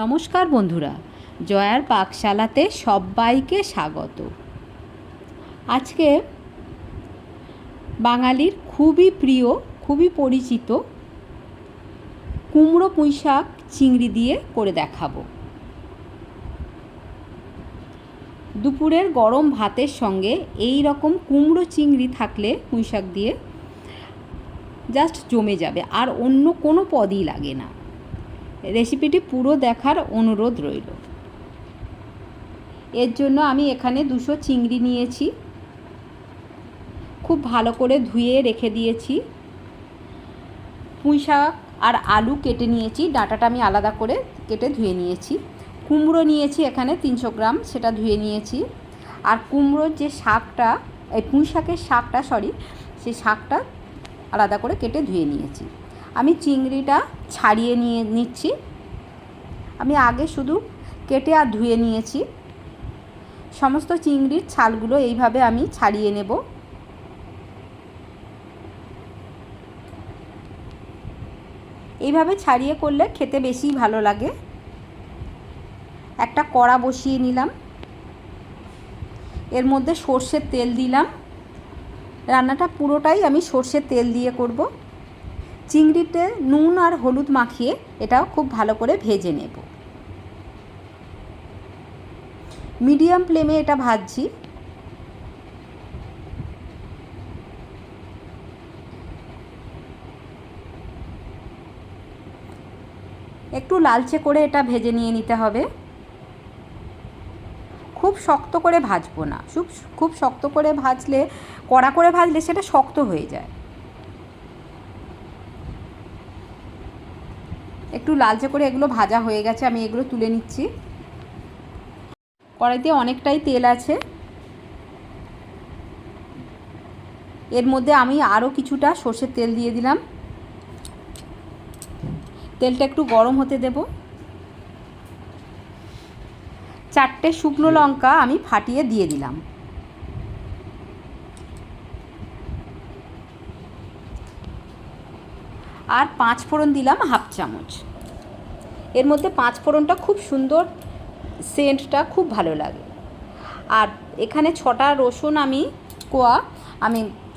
নমস্কার বন্ধুরা, জয়ার পাকশালাতে সবাইকে স্বাগত। আজকে বাঙালির খুবই প্রিয়, খুবই পরিচিত কুমড়ো পুঁইশাক চিংড়ি দিয়ে করে দেখাবো। দুপুরের গরম ভাতের সঙ্গে এই রকম কুমড়ো চিংড়ি থাকলে পুঁইশাক দিয়ে জাস্ট জমে যাবে, আর অন্য কোনো পদই লাগে না। রেসিপিটি পুরো দেখার অনুরোধ রইল। এর জন্য আমি এখানে 200 চিংড়ি নিয়েছি, খুব ভালো করে ধুয়ে রেখে দিয়েছি। পুঁইশাক আর আলু কেটে নিয়েছি, ডাঁটাটা আমি আলাদা করে কেটে ধুয়ে নিয়েছি। কুমড়ো নিয়েছি এখানে 300 গ্রাম, সেটা ধুয়ে নিয়েছি। আর কুমড়োর যে শাকটা, এই পুঁইশাকের শাকটা সেই শাকটা আলাদা করে কেটে ধুয়ে নিয়েছি। আমি চিংড়িটা ছাড়িয়ে নিচ্ছি। আমি আগে শুধু কেটে আর ধুয়ে নিয়েছি। সমস্ত চিংড়ির ছালগুলো এইভাবে আমি ছাড়িয়ে নেব। এইভাবে ছাড়িয়ে করলে খেতে বেশি ভালো লাগে। একটা কড়া বসিয়ে নিলাম, এর মধ্যে সর্ষের তেল দিলাম। রান্নাটা পুরোটাই আমি সর্ষের তেল দিয়ে করব। চিংড়িতে নুন আর হলুদ মাখিয়ে এটাও খুব ভালো করে ভেজে নেব। মিডিয়াম ফ্লেমে এটা ভাজছি। একটু লালচে করে এটা ভেজে নিতে হবে। খুব শক্ত করে ভাজবো না, খুব শক্ত করে ভাজলে, কড়া করে ভাজলে সেটা শক্ত হয়ে যায়। একটু লালচে করে এগুলো ভাজা হয়ে গেছে, আমি এগুলো তুলে নিচ্ছি। কড়াইতে অনেকটাই তেল আছে, এর মধ্যে আমি আরও কিছুটা সর্ষের তেল দিয়ে দিলাম। তেলটা একটু গরম হতে দেব। 4টে শুকনো লঙ্কা আমি ফাটিয়ে দিয়ে দিলাম। আর 5 ফোড়ন দিলাম হাফ চামচ। এর মধ্যে 5 ফোড়নটা খুব সুন্দর, সেন্টটা খুব ভালো লাগে। আর এখানে 6টা রসুন আমি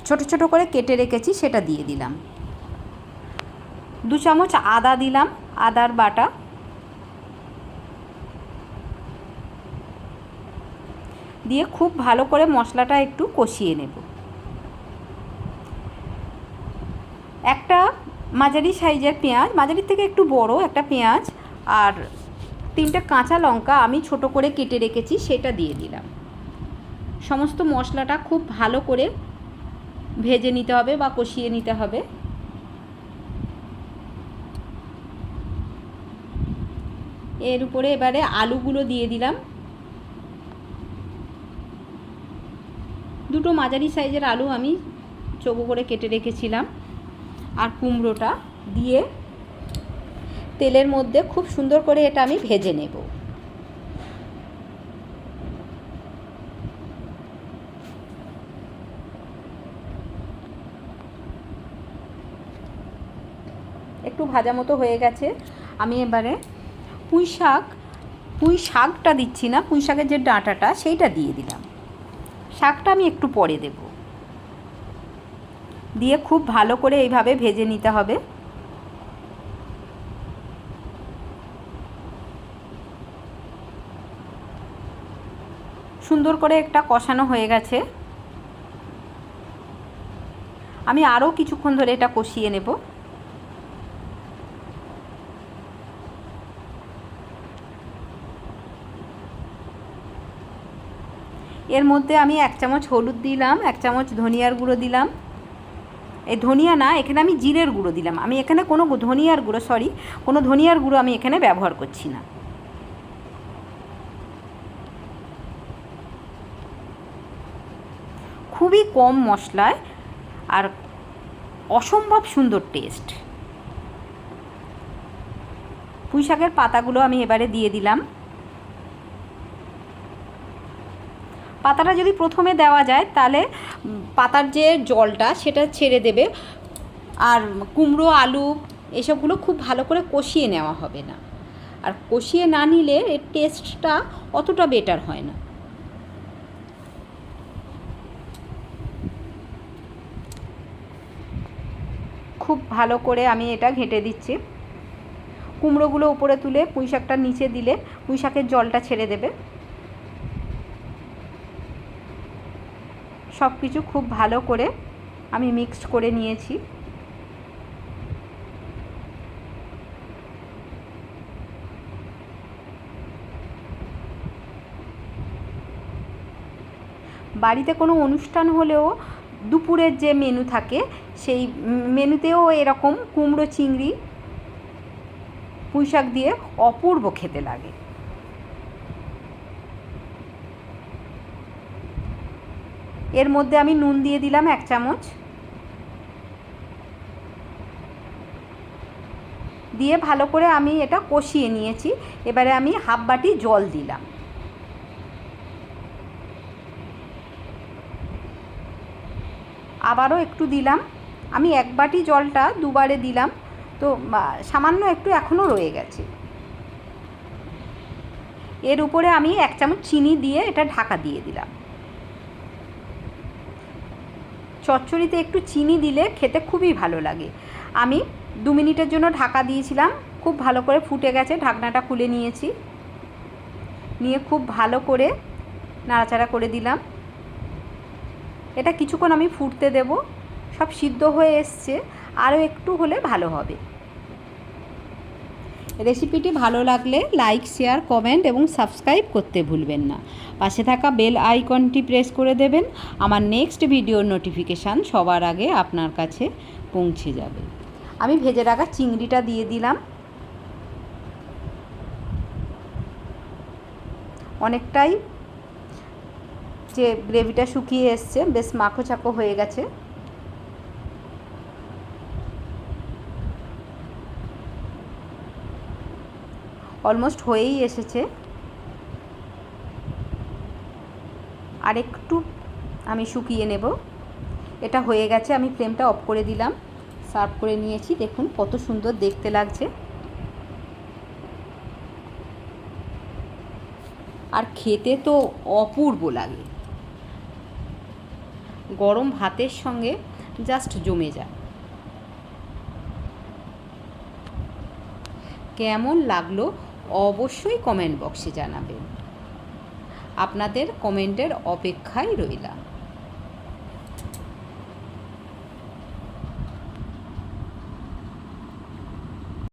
ছোট ছোট করে কেটে রেখেছি, সেটা দিয়ে দিলাম। 2 চামচ আদা দিলাম, আদার বাটা। দিয়ে খুব ভালো করে মশলাটা একটু কষিয়ে নেব। একটা মাঝারি সাইজের পেঁয়াজ, মাঝারির থেকে একটু বড় একটা পেঁয়াজ, আর 3টে কাঁচা লঙ্কা আমি ছোট করে কেটে রেখেছি, সেটা দিয়ে দিলাম। সমস্ত মশলাটা খুব ভালো করে ভেজে নিতে হবে বা কষিয়ে নিতে হবে। এর উপরে এবারে আলুগুলো দিয়ে দিলাম। 2টো মাঝারি সাইজের আলু আমি চৌকো করে কেটে রেখেছিলাম। আর কুমড়োটা দিয়ে তেলের মধ্যে খুব সুন্দর করে এটা আমি ভেজে নেব। একটু ভাজা মতো হয়ে গেছে। আমি এবারে পুঁই শাকটা দিচ্ছি না, পুঁই শাকের যে ডাঁটাটা সেইটা দিয়ে দিলাম। শাকটা আমি একটু পরে দেব। দিয়ে খুব ভালো করে এইভাবে ভেজে নিতে হবে। সুন্দর করে একটা কষানো হয়ে গেছে। আমি আরও কিছুক্ষণ ধরে এটা কষিয়ে নেব। এর মধ্যে আমি 1 চামচ হলুদ দিলাম, 1 চামচ ধনিয়ার গুঁড়ো দিলাম। এই ধনিয়া না, এখানে আমি জিরের গুঁড়ো দিলাম। আমি এখানে কোনো ধনিয়ার গুঁড়ো আমি এখানে ব্যবহার করছি না। খুবই কম মশলায় আর অসম্ভব সুন্দর টেস্ট। পুঁই শাকের পাতাগুলো আমি এবারে দিয়ে দিলাম। পাতাটা যদি প্রথমে দেওয়া যায় তাহলে পাতার যে জলটা সেটা ছেড়ে দেবে, আর কুমড়ো আলু এসবগুলো খুব ভালো করে কষিয়ে নেওয়া হবে না। আর কষিয়ে না নিলে এর টেস্টটা অতটা বেটার হয় না। খুব ভালো করে আমি এটা ঘেঁটে দিচ্ছি। কুমড়োগুলো উপরে তুলে পুঁই শাকটা নিচে দিলে পুঁই শাকের জলটা ছেড়ে দেবে। সব কিছু খুব ভালো করে আমি মিক্সড করে নিয়েছি। বাড়িতে কোনো অনুষ্ঠান হলেও দুপুরের যে মেনু থাকে সেই মেনুতেও এরকম কুমড়ো চিংড়ি পুঁই শাক দিয়ে অপূর্ব খেতে লাগে। এর মধ্যে আমি নুন দিয়ে দিলাম 1 চামচ, দিয়ে ভালো করে আমি এটা কষিয়ে নিয়েছি। এবারে আমি হাফ বাটি জল দিলাম। আবারও একটু দিলাম। আমি 1 বাটি জলটা দুবারে দিলাম, তো সামান্য একটু এখনও রয়ে গেছে। এর উপরে আমি 1 চামচ চিনি দিয়ে এটা ঢাকা দিয়ে দিলাম। চচ্চড়িতে একটু চিনি দিলে খেতে খুবই ভালো লাগে। আমি 2 মিনিটের জন্য ঢাকা দিয়েছিলাম। খুব ভালো করে ফুটে গেছে, ঢাকনাটা খুলে নিয়েছি। নিয়ে খুব ভালো করে নাড়াচাড়া করে দিলাম। এটা কিছুক্ষণ আমি ফুটতে দেব। সব সিদ্ধ হয়ে এসছে, আরও একটু হলে ভালো হবে। রেসিপিটি ভালো লাগলে লাইক, শেয়ার, কমেন্ট এবং সাবস্ক্রাইব করতে ভুলবেন না। পাশে থাকা বেল আইকনটি প্রেস করে দেবেন। আমার নেক্সট ভিডিওর নোটিফিকেশান সবার আগে আপনার কাছে পৌঁছে যাবে। আমি ভেজে রাখা চিংড়িটা দিয়ে দিলাম। অনেকটাই যে গ্রেভিটা শুকিয়ে এসছে, বেশ মাখো চাকো হয়ে গেছে। অলমোস্ট হয়েই এসেছে। আর একটু আমি শুকিয়ে নেব। এটা হয়ে গেছে, আমি ফ্লেমটা অফ করে দিলাম। সার্ভ করে নিয়েছি। দেখুন কত সুন্দর দেখতে লাগছে, আর খেতে তো অপূর্ব লাগে। গরম ভাতের সঙ্গে জাস্ট জমে যায়। কেমন লাগলো অবশ্যই কমেন্ট বক্সে জানাবেন। আপনাদের কমেন্টের অপেক্ষায় রইলাম।